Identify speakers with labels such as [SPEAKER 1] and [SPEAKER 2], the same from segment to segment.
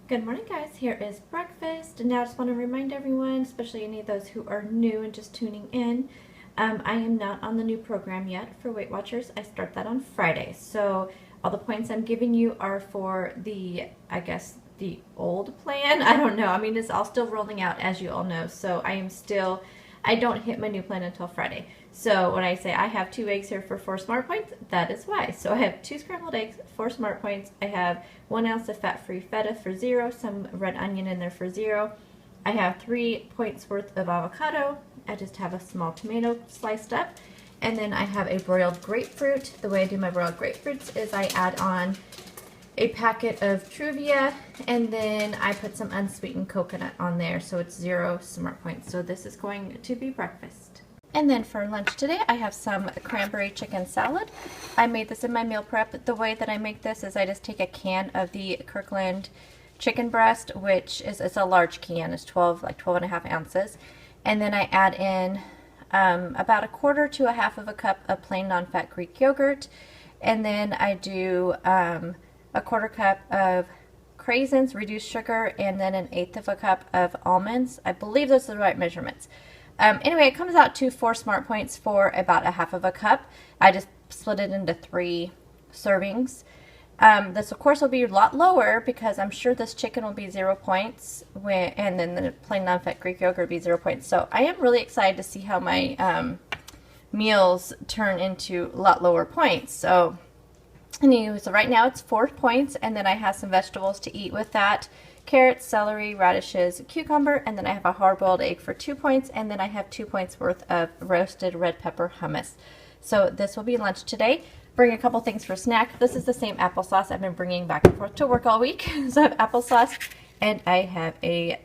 [SPEAKER 1] Good morning, guys. Here is breakfast, and now I just want to remind everyone, especially any of those who are new and just tuning in, I am not on the new program yet for Weight Watchers. I start that on Friday, so all the points I'm giving you are for the, I guess, the old plan. I don't know. I mean, it's all still rolling out, as you all know, so I don't hit my new plan until Friday. So when I say I have 2 eggs here for 4 smart points, that is why. So I have 2 scrambled eggs, 4 smart points. I have 1 ounce of fat-free feta for 0, some red onion in there for 0. I have 3 points worth of avocado. I just have a small tomato sliced up. And then I have a broiled grapefruit. The way I do my broiled grapefruits is I add on a packet of Truvia, and then I put some unsweetened coconut on there, so it's 0 smart points. So this is going to be breakfast. And then for lunch today, I have some cranberry chicken salad. I made this in my meal prep. The way that I make this is I just take a can of the Kirkland chicken breast, which is, it's a large can, it's 12 and a half ounces. And then I add in about 1/4 to 1/2 of a cup of plain non-fat Greek yogurt. And then I do a 1/4 cup of craisins, reduced sugar, and then 1/8 of a cup of almonds. I believe those are the right measurements. Anyway, it comes out to 4 smart points for about 1/2 of a cup. I just split it into 3 servings. This, of course, will be a lot lower because I'm sure this chicken will be 0 points, and then the plain non-fat Greek yogurt will be 0 points. So I am really excited to see how my meals turn into a lot lower points. So anyway, so right now it's 4 points, and then I have some vegetables to eat with that. Carrots, celery, radishes, cucumber, and then I have a hard-boiled egg for 2 points, and then I have 2 points worth of roasted red pepper hummus. So this will be lunch today. Bring a couple things for snack. This is the same applesauce I've been bringing back and forth to work all week. So I have applesauce, and I have a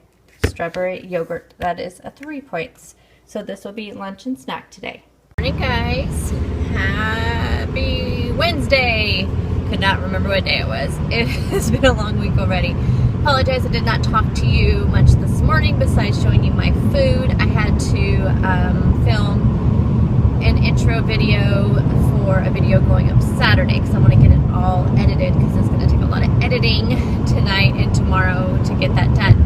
[SPEAKER 1] strawberry yogurt. That is 3 points. So this will be lunch and snack today. Morning, guys. Happy Wednesday. Could not remember what day it was. It has been a long week already. Apologize I did not talk to you much this morning besides showing you my food. I had to film an intro video for a video going up Saturday because I want to get it all edited because it's going to take a lot of editing tonight and tomorrow to get that done.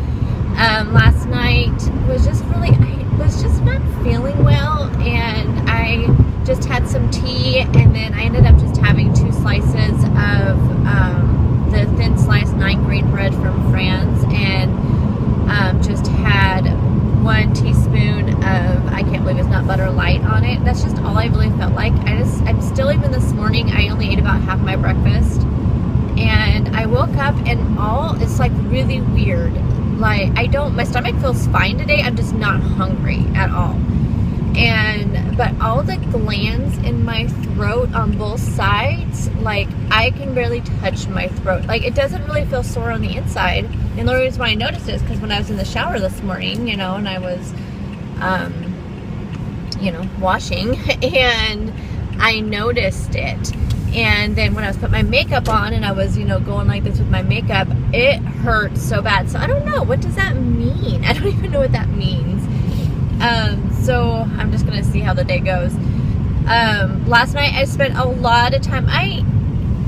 [SPEAKER 1] Last night was just really, I was just not feeling well, and I just had some tea, and then I ended up just having 2 slices of the thin sliced 9-grain bread from France, and just had 1 teaspoon of, I can't believe it's not butter light on it. That's just all I really felt like. I'm still, even this morning, I only ate about half my breakfast, and I woke up and it's like really weird. Like, my stomach feels fine today. I'm just not hungry at all. But all the glands in my throat on both sides, like, I can barely touch my throat. Like, it doesn't really feel sore on the inside. And the reason why I noticed is because when I was in the shower this morning, and I was, washing, and I noticed it. And then when I was putting my makeup on and I was, going like this with my makeup, it hurt so bad. So I don't know. What does that mean? I don't even know what that means. So I'm just going to see how the day goes. Last night I spent a lot of time. I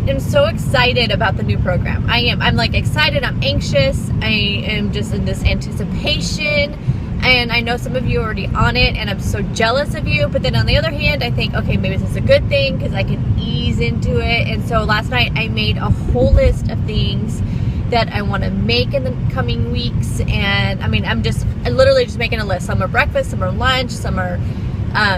[SPEAKER 1] am so excited about the new program. I'm like excited. I'm anxious. I am just in this anticipation. And I know some of you are already on it, and I'm so jealous of you. But then on the other hand, I think, okay, maybe this is a good thing because I can ease into it. And so last night I made a whole list of things that I want to make in the coming weeks. And I'm literally just making a list. Some are breakfast, some are lunch, some are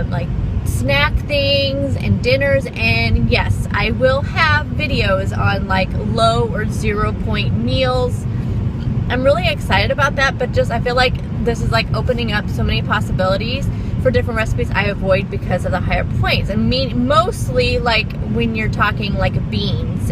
[SPEAKER 1] like snack things and dinners. And yes, I will have videos on like low or 0 point meals. I'm really excited about that, but I feel like this is like opening up so many possibilities for different recipes I avoid because of the higher points. I mean, mostly like when you're talking like beans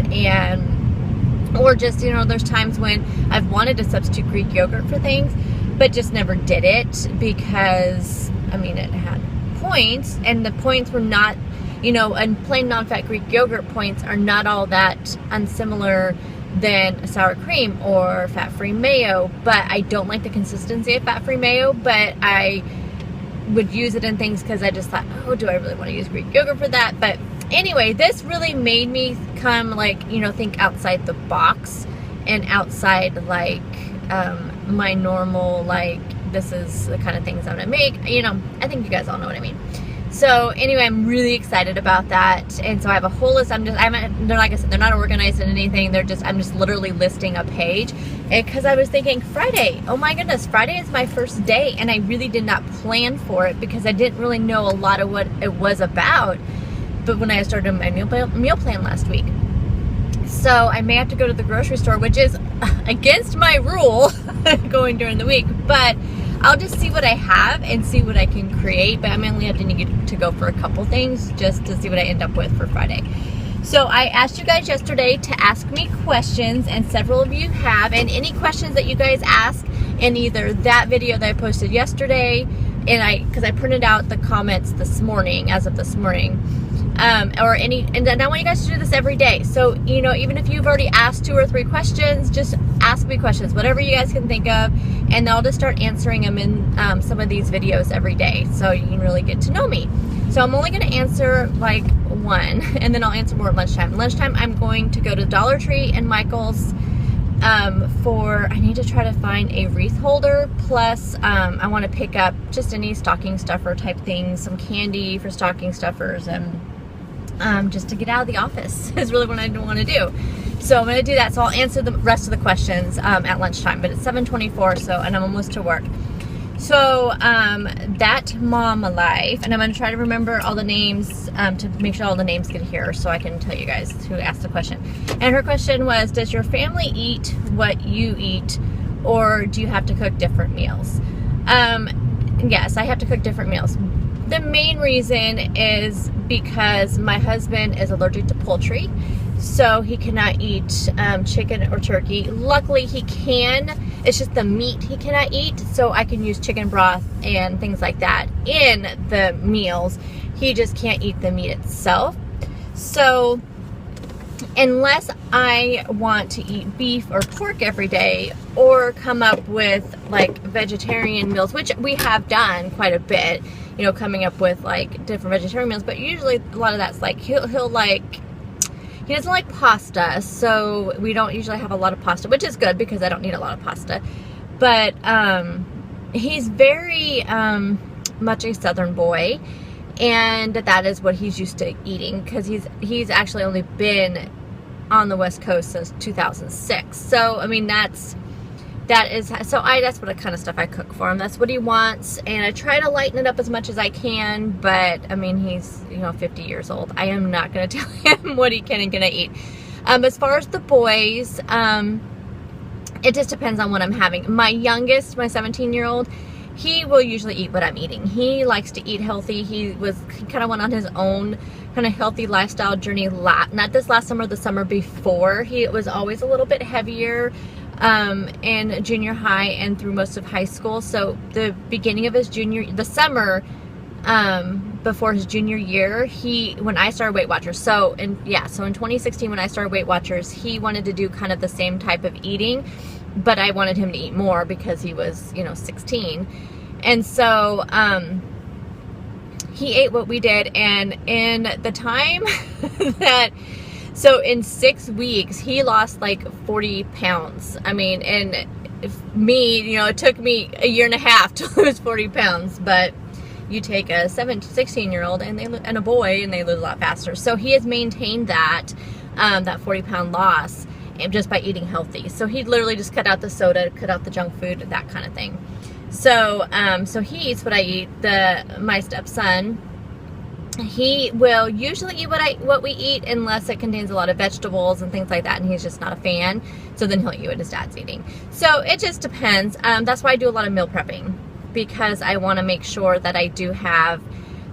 [SPEAKER 1] or just, there's times when I've wanted to substitute Greek yogurt for things, but just never did it because, it had points, and the points were not, and plain non-fat Greek yogurt points are not all that unsimilar than sour cream or fat-free mayo, but I don't like the consistency of fat-free mayo, but I would use it in things because I just thought, oh, do I really want to use Greek yogurt for that? But anyway, this really made me come think outside the box and outside like my normal, like this is the kind of things I'm gonna make. You know, I think you guys all know what I mean. So anyway, I'm really excited about that, and so I have a whole list. They're like I said, they're not organized in anything. I'm just literally listing a page, because I was thinking Friday. Oh my goodness, Friday is my first day, and I really did not plan for it because I didn't really know a lot of what it was about. But when I started my meal plan last week, so I may have to go to the grocery store, which is against my rule going during the week, but I'll just see what I have and see what I can create. But I only have to go for a couple things just to see what I end up with for Friday. So I asked you guys yesterday to ask me questions, and several of you have. And any questions that you guys ask in either that video that I posted yesterday, and because I printed out the comments this morning, as of this morning, and I want you guys to do this every day. So, you know, even if you've already asked 2 or 3 questions, just ask me questions, whatever you guys can think of, and I'll just start answering them in some of these videos every day, so you can really get to know me. So I'm only going to answer like 1, and then I'll answer more at lunchtime. Lunchtime, I'm going to go to Dollar Tree and Michael's I need to try to find a wreath holder, plus I want to pick up just any stocking stuffer type things, some candy for stocking stuffers, and just to get out of the office is really what I want to do. So I'm going to do that. So I'll answer the rest of the questions at lunchtime, but it's 7:24, and I'm almost to work. So that mom life, and I'm going to try to remember all the names to make sure all the names get here so I can tell you guys who asked the question. And her question was, does your family eat what you eat, or do you have to cook different meals? Yes, I have to cook different meals. The main reason is because my husband is allergic to poultry, so he cannot eat chicken or turkey. Luckily, he can. It's just the meat he cannot eat, so I can use chicken broth and things like that in the meals. He just can't eat the meat itself. So unless I want to eat beef or pork every day, or come up with like vegetarian meals, which we have done quite a bit, you know, coming up with like different vegetarian meals, but usually a lot of that's like he doesn't like pasta, so we don't usually have a lot of pasta, which is good because I don't need a lot of pasta. But he's very much a southern boy, and that is what he's used to eating, because he's actually only been on the West Coast since 2006. So I mean that's what kind of stuff I cook for him. That's what he wants, and I try to lighten it up as much as I can. But I mean, he's 50 years old. I am not going to tell him what he can and cannot eat. As far as the boys, it just depends on what I'm having. My youngest, my 17-year-old, he will usually eat what I'm eating. He likes to eat healthy. He kind of went on his own kind of healthy lifestyle journey. Not this last summer, the summer before. He was always a little bit heavier in junior high and through most of high school. So the beginning of the summer before his junior year, when I started Weight Watchers, so in 2016 when I started Weight Watchers, he wanted to do kind of the same type of eating, but I wanted him to eat more because he was 16, and so he ate what we did, and in the time so in 6 weeks, he lost like 40 pounds. I mean, and me, it took me a year and a half to lose 40 pounds, but you take a 16-year-old and a boy, and they lose a lot faster. So he has maintained that 40-pound loss just by eating healthy. So he literally just cut out the soda, cut out the junk food, that kind of thing. So he eats what I eat. My stepson, he will usually eat what we eat unless it contains a lot of vegetables and things like that, and he's just not a fan. So then he'll eat what his dad's eating. So it just depends. That's why I do a lot of meal prepping, because I want to make sure that I do have,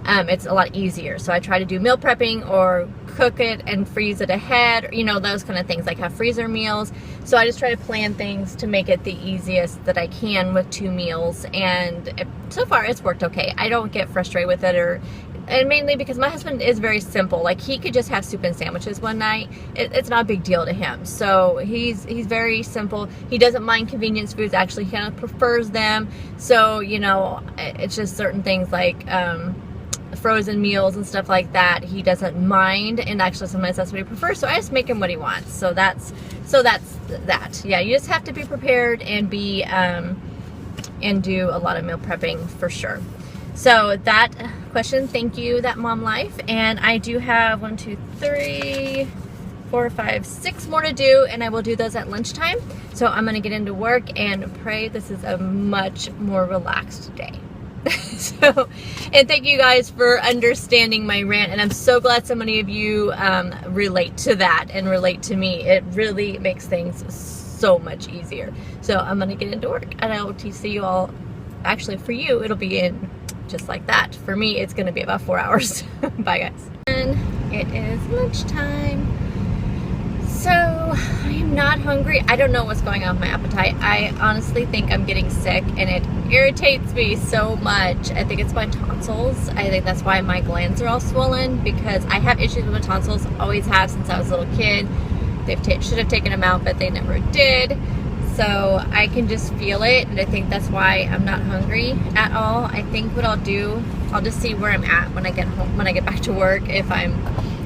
[SPEAKER 1] it's a lot easier. So I try to do meal prepping or cook it and freeze it ahead, those kind of things, like have freezer meals. So I just try to plan things to make it the easiest that I can with 2 meals, and so far it's worked okay. I don't get frustrated with it, and mainly because my husband is very simple. Like, he could just have soup and sandwiches one night. It's not a big deal to him. So he's very simple. He doesn't mind convenience foods. Actually, he kind of prefers them. So, it's just certain things like frozen meals and stuff like that, he doesn't mind, and actually sometimes that's what he prefers, so I just make him what he wants. So that's that. Yeah, you just have to be prepared and be and do a lot of meal prepping for sure. So that question, thank you, that mom life. And I do have 1, 2, 3, 4, 5, 6 more to do, and I will do those at lunchtime. So I'm gonna get into work and pray this is a much more relaxed day. So, and thank you guys for understanding my rant, and I'm so glad so many of you relate to that and relate to me. It really makes things so much easier. So I'm gonna get into work, and I will see you all. Actually, for you, it'll be in just like that. For me, it's gonna be about 4 hours. Bye, guys. And it is lunchtime. So I am not hungry. I don't know what's going on with my appetite. I honestly think I'm getting sick, and it irritates me so much. I think it's my tonsils. I think that's why my glands are all swollen, because I have issues with my tonsils. Always have since I was a little kid. They should have taken them out, but they never did. So I can just feel it, and I think that's why I'm not hungry at all. I think what I'll do, I'll just see where I'm at when I get home, when I get back to work, if I'm,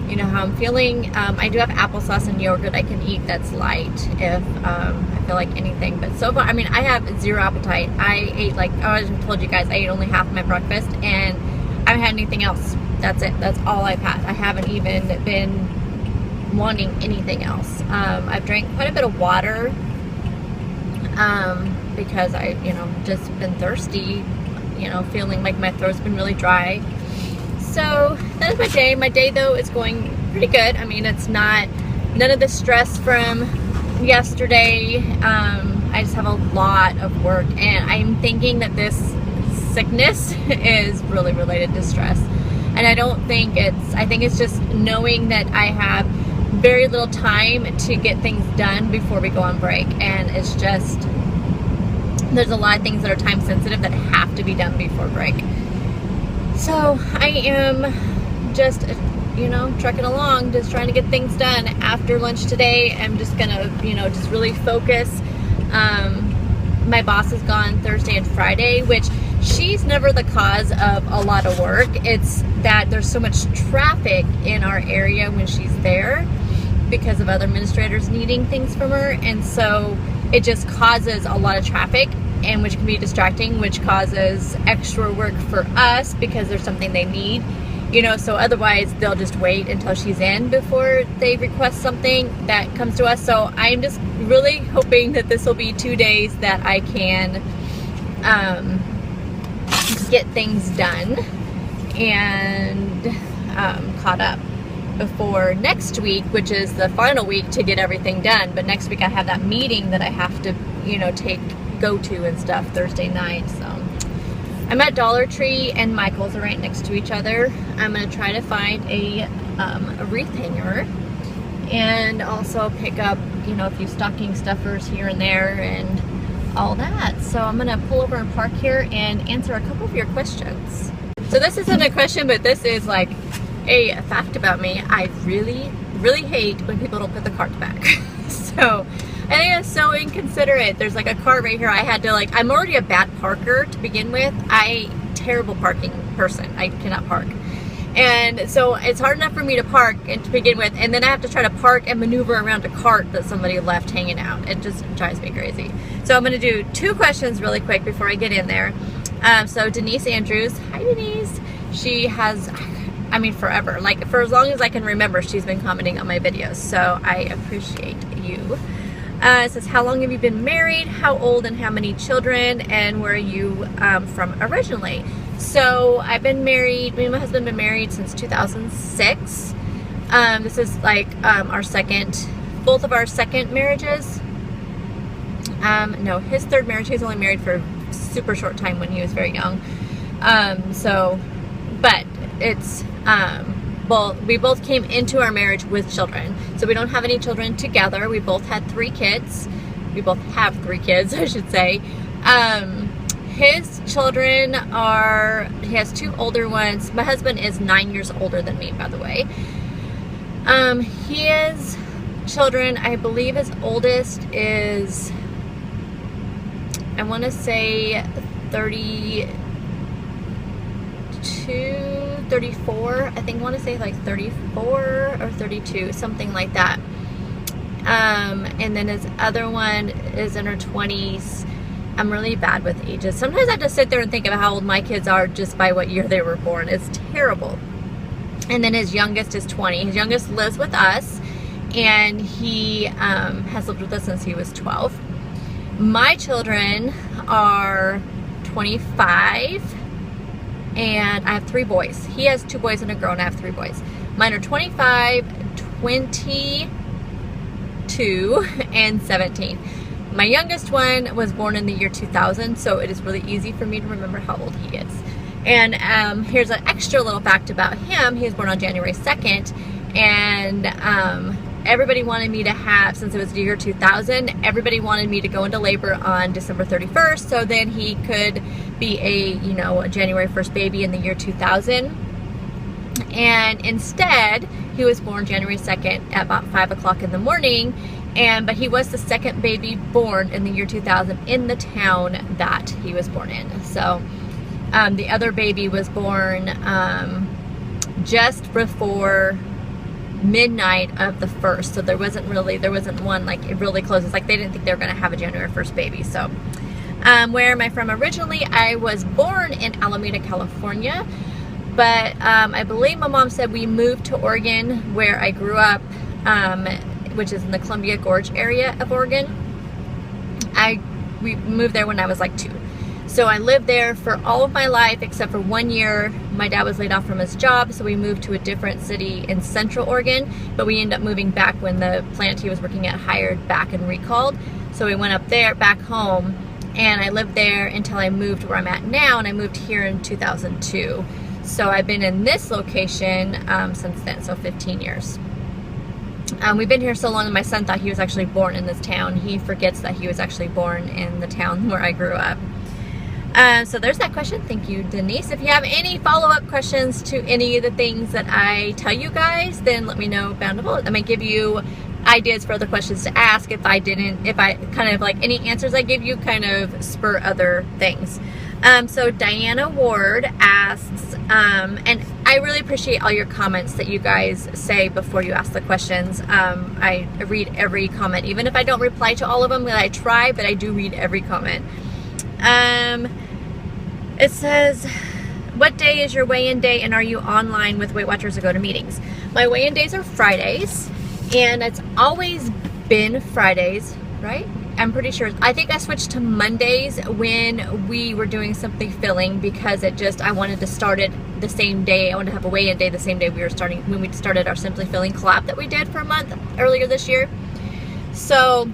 [SPEAKER 1] you know, how I'm feeling. I do have applesauce and yogurt I can eat that's light if I feel like anything. But so far, I mean, I have zero appetite. I ate, like, oh, I just told you guys, I ate only half of my breakfast, and I haven't had anything else. That's it. That's all I've had. I haven't even been wanting anything else. I've drank quite a bit of water because I, you know, just been thirsty, you know, feeling like my throat's been really dry. So that is my day. My day, though, is going pretty good. I mean, it's not, none of the stress from yesterday. I just have a lot of work, and I'm thinking that this sickness is really related to stress. And I don't think it's, I think it's just knowing that I have very little time to get things done before we go on break. And it's just, there's a lot of things that are time sensitive that have to be done before break. So I am just, you know, trucking along, just trying to get things done. After lunch today, I'm just gonna, you know, just really focus. My boss is gone Thursday and Friday, which she's never the cause of a lot of work. It's that there's so much traffic in our area when she's there because of other administrators needing things from her. And so it just causes a lot of traffic, and which can be distracting, which causes extra work for us because there's something they need, you know. So otherwise they'll just wait until she's in before they request something that comes to us. So I'm just really hoping that this will be 2 days that I can get things done and caught up before next week, which is the final week to get everything done. But next week I have that meeting that I have to, you know, go to and stuff Thursday night. So I'm at Dollar Tree and Michael's are right next to each other. I'm gonna try to find a wreath hanger and also pick up, you know, a few stocking stuffers here and there and all that. So I'm gonna pull over and park here and answer a couple of your questions. So this isn't a question, but this is like a fact about me. I really, really hate when people don't put the cart back. So I think it's so inconsiderate. There's like a cart right here. I had to, like, I'm already a bad parker to begin with. Terrible parking person. I cannot park. And so it's hard enough for me to park and to begin with, and then I have to try to park and maneuver around a cart that somebody left hanging out. It just drives me crazy. So I'm going to do 2 questions really quick before I get in there. So Denise Andrews, hi Denise. She has, I mean, forever, like for as long as I can remember, she's been commenting on my videos. So I appreciate you. It says, how long have you been married? How old and how many children? And where are you from originally? So I've been married, me and my husband have been married since 2006. This is like both of our second marriages. No, his third marriage. He was only married for a super short time when he was very young. But it's, we both came into our marriage with children. So we don't have any children together. We both had 3 kids. We both have 3 kids, I should say. His children he has 2 older ones. My husband is 9 years older than me, by the way. His children, I believe his oldest is, I want to say 32, 34. I think I want to say like 34 or 32, something like that. And then his other one is in her 20s. I'm really bad with ages. Sometimes I just sit there and think of how old my kids are just by what year they were born. It's terrible. And then his youngest is 20. His youngest lives with us, and he has lived with us since he was 12. My children are 25, and I have 3 boys. He has 2 boys and a girl, and I have 3 boys. Mine are 25, 22, and 17. My youngest one was born in the year 2000, so it is really easy for me to remember how old he is. And here's an extra little fact about him. He was born on January 2nd, and everybody wanted me to have, since it was the year 2000, everybody wanted me to go into labor on December 31st, so then he could be a January 1st baby in the year 2000. And instead, he was born January 2nd at about 5 o'clock in the morning. But he was the second baby born in the year 2000 in the town that he was born in. So the other baby was born just before midnight of the 1st. So there wasn't one like really close. It's like they didn't think they were going to have a January 1st baby. So where am I from originally? I was born in Alameda, California. But I believe my mom said we moved to Oregon, where I grew up, which is in the Columbia Gorge area of Oregon. We moved there when I was like 2. So I lived there for all of my life except for 1 year. My dad was laid off from his job, so we moved to a different city in Central Oregon, but we ended up moving back when the plant he was working at hired back and recalled. So we went up there, back home, and I lived there until I moved where I'm at now, and I moved here in 2002. So I've been in this location since then, so 15 years. We've been here so long that my son thought he was actually born in this town. He forgets that he was actually born in the town where I grew up. So there's that question. Thank you, Denise. If you have any follow-up questions to any of the things that I tell you guys, then let me know down below. I might give you ideas for other questions to ask if I kind of like any answers I give you kind of spur other things. So Diana Ward asks, and I really appreciate all your comments that you guys say before you ask the questions. I read every comment, even if I don't reply to all of them, I try, but I do read every comment. It says, what day is your weigh-in day, and are you online with Weight Watchers to go to meetings? My weigh-in days are Fridays, and it's always been Fridays, right? I'm pretty sure. I think I switched to Mondays when we were doing Simply Filling, because I wanted to start it the same day. I wanted to have a weigh-in day the same day when we started our Simply Filling collab that we did for a month earlier this year. So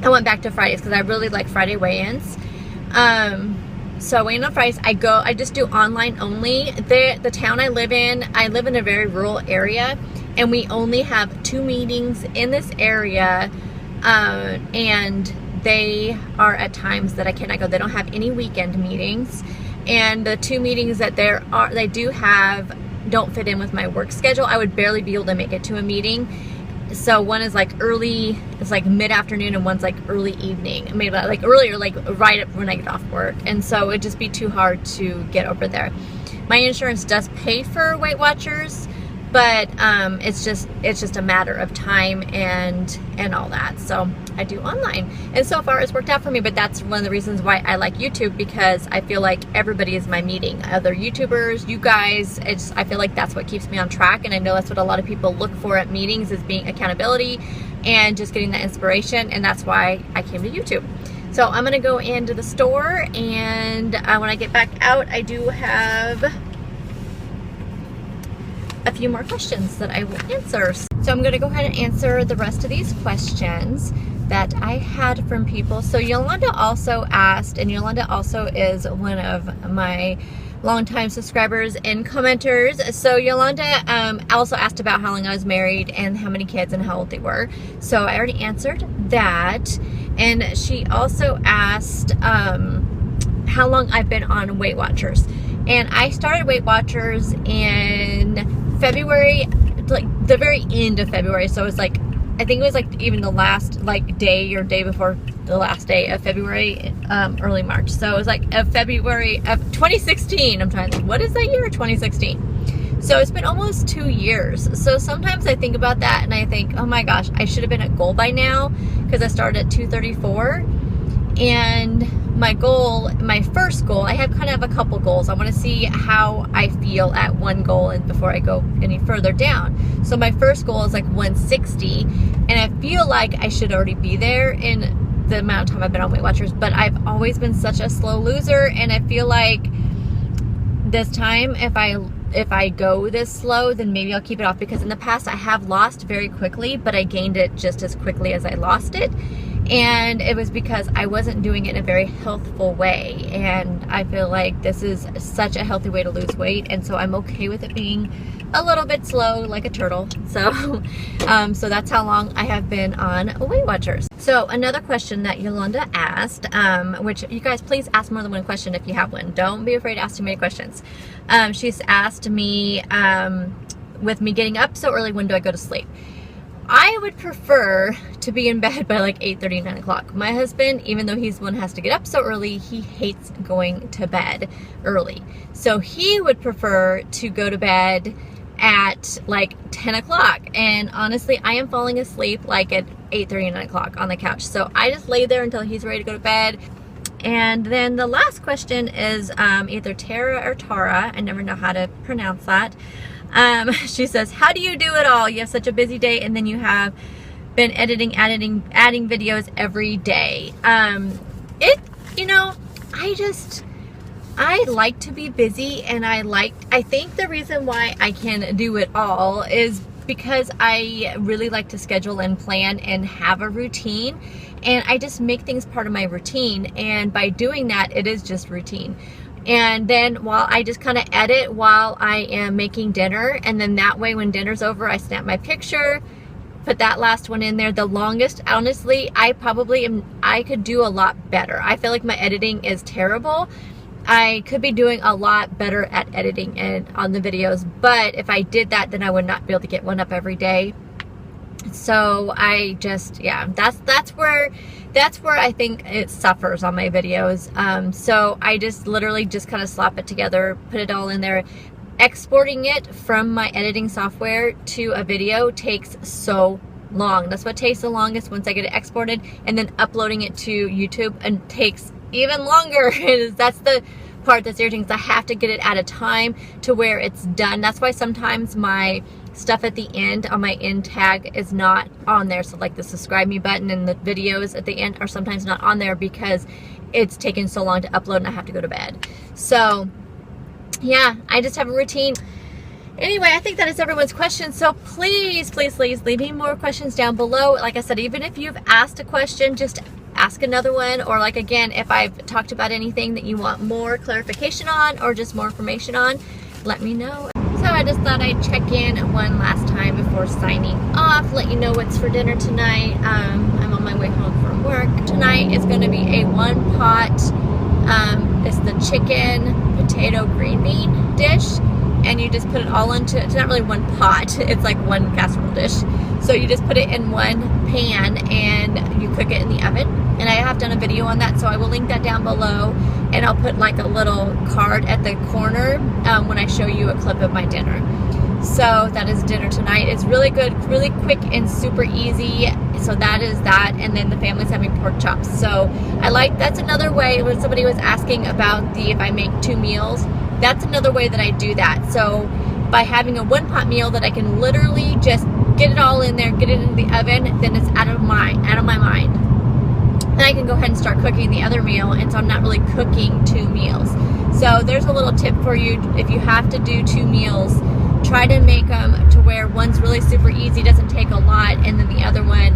[SPEAKER 1] I went back to Fridays because I really like Friday weigh-ins. So I weigh in on Fridays. I just do online only. The town I live in a very rural area, and we only have 2 meetings in this area. And they are at times that I cannot go. They don't have any weekend meetings, and the 2 meetings that they do have don't fit in with my work schedule. I would barely be able to make it to a meeting. So one is like early, it's like mid-afternoon, and one's like early evening, maybe like earlier, like right up when I get off work. And so it'd just be too hard to get over there. My insurance does pay for Weight Watchers, but it's just a matter of time and all that. So I do online, and so far it's worked out for me. But that's one of the reasons why I like YouTube, because I feel like everybody is my meeting. Other YouTubers, you guys, I feel like that's what keeps me on track, and I know that's what a lot of people look for at meetings, is being accountability and just getting that inspiration. And that's why I came to YouTube. So I'm gonna go into the store, and when I get back out, I do have a few more questions that I will answer. So I'm going to go ahead and answer the rest of these questions that I had from people. So Yolanda also asked, and Yolanda also is one of my longtime subscribers and commenters. So Yolanda also asked about how long I was married and how many kids and how old they were. So I already answered that. And she also asked how long I've been on Weight Watchers. And I started Weight Watchers in February, like the very end of February. So it's like, I think it was like even the last like day or day before the last day of February, early March. So it was like February of 2016. I'm trying to think, what is that year? 2016. So it's been almost 2 years. So sometimes I think about that and I think, oh my gosh, I should have been at goal by now, because I started at 234. And my goal, my first goal, I have kind of a couple goals. I want to see how I feel at one goal and before I go any further down. So my first goal is like 160, and I feel like I should already be there in the amount of time I've been on Weight Watchers, but I've always been such a slow loser, and I feel like this time if I go this slow, then maybe I'll keep it off, because in the past I have lost very quickly, but I gained it just as quickly as I lost it. And it was because I wasn't doing it in a very healthful way. And I feel like this is such a healthy way to lose weight. And so I'm okay with it being a little bit slow, like a turtle. So, so that's how long I have been on Weight Watchers. So another question that Yolanda asked, which you guys please ask more than one question if you have one. Don't be afraid to ask too many questions. She's asked me, with me getting up so early, when do I go to sleep? I would prefer to be in bed by like 8:30, 9 o'clock. My husband, even though he's the one who has to get up so early, he hates going to bed early. So he would prefer to go to bed at like 10 o'clock. And honestly, I am falling asleep like at 8:30, 9 o'clock on the couch. So I just lay there until he's ready to go to bed. And then the last question is either Tara or Tara. I never know how to pronounce that. She says, how do you do it all? You have such a busy day, and then you have been adding videos every day. You know, I like to be busy, and I think the reason why I can do it all is because I really like to schedule and plan and have a routine, and I just make things part of my routine, and by doing that, it is just routine. And then while I just kind of edit while I am making dinner, and then that way when dinner's over, I snap my picture, put that last one in there. The longest, honestly, I could do a lot better. I feel like my editing is terrible. I could be doing a lot better at editing and on the videos, but if I did that, then I would not be able to get one up every day. So I just, yeah, that's where I think it suffers on my videos. So I just literally just kind of slap it together, put it all in there. Exporting it from my editing software to a video takes so long. That's what takes the longest once I get it exported, and then uploading it to YouTube and takes even longer. That's the part that's irritating, because I have to get it at a time to where it's done. That's why sometimes my stuff at the end on my end tag is not on there. So like the subscribe me button and the videos at the end are sometimes not on there because it's taken so long to upload and I have to go to bed. So yeah, I just have a routine. Anyway, I think that is everyone's question. So please, please, please leave me more questions down below. Like I said, even if you've asked a question, just ask another one. Or like, again, if I've talked about anything that you want more clarification on or just more information on, let me know. So I just thought I'd check in one last time before signing off, let you know what's for dinner tonight. I'm on my way home from work. Tonight is going to be a one pot, it's the chicken, potato, green bean dish. And you just put it all into, it's not really one pot, it's like one casserole dish. So you just put it in one pan and you cook it in the oven. And I have done a video on that, so I will link that down below. And I'll put like a little card at the corner when I show you a clip of my dinner. So that is dinner tonight. It's really good, really quick and super easy. So that is that. And then the family's having pork chops. So that's another way when somebody was asking about if I make 2 meals. That's another way that I do that. So by having a one pot meal that I can literally just get it all in there, get it in the oven, then it's out of my mind. Then I can go ahead and start cooking the other meal, and so I'm not really cooking 2 meals. So there's a little tip for you. If you have to do 2 meals, try to make them to where one's really super easy, doesn't take a lot, and then the other one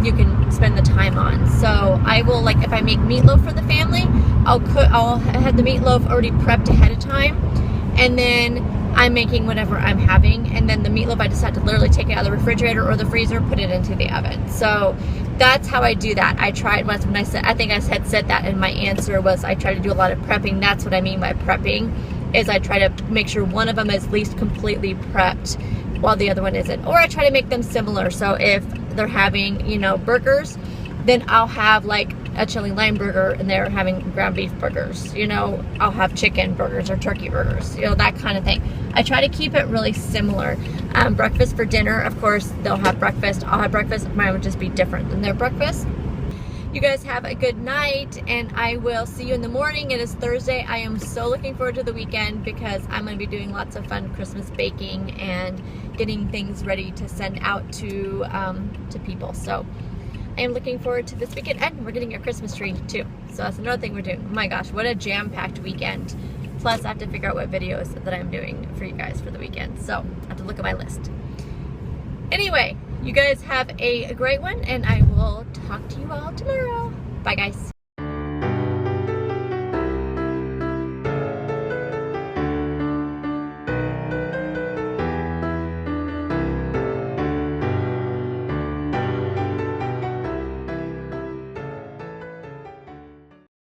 [SPEAKER 1] you can spend the time on. So I will, like if I make meatloaf for the family, I'll have the meatloaf already prepped ahead of time, and then I'm making whatever I'm having, and then the meatloaf I just have to literally take it out of the refrigerator or the freezer, put it into the oven. So that's how I do that. I tried once when I think I said that in my answer was I try to do a lot of prepping. That's what I mean by prepping, is I try to make sure one of them is at least completely prepped while the other one isn't. Or I try to make them similar. So if they're having, burgers, then I'll have like a chili lime burger and they're having ground beef burgers. You know, I'll have chicken burgers or turkey burgers, you know, that kind of thing. I try to keep it really similar. Breakfast for dinner, of course, they'll have breakfast. I'll have breakfast. Mine would just be different than their breakfast. You guys have a good night, and I will see you in the morning. It is Thursday. I am so looking forward to the weekend because I'm going to be doing lots of fun Christmas baking and getting things ready to send out to people. So I am looking forward to this weekend, and we're getting a Christmas tree too. So that's another thing we're doing. Oh my gosh, what a jam-packed weekend. Plus I have to figure out what videos that I'm doing for you guys for the weekend. So I have to look at my list. Anyway, you guys have a great one, and I will talk to you all tomorrow. Bye, guys.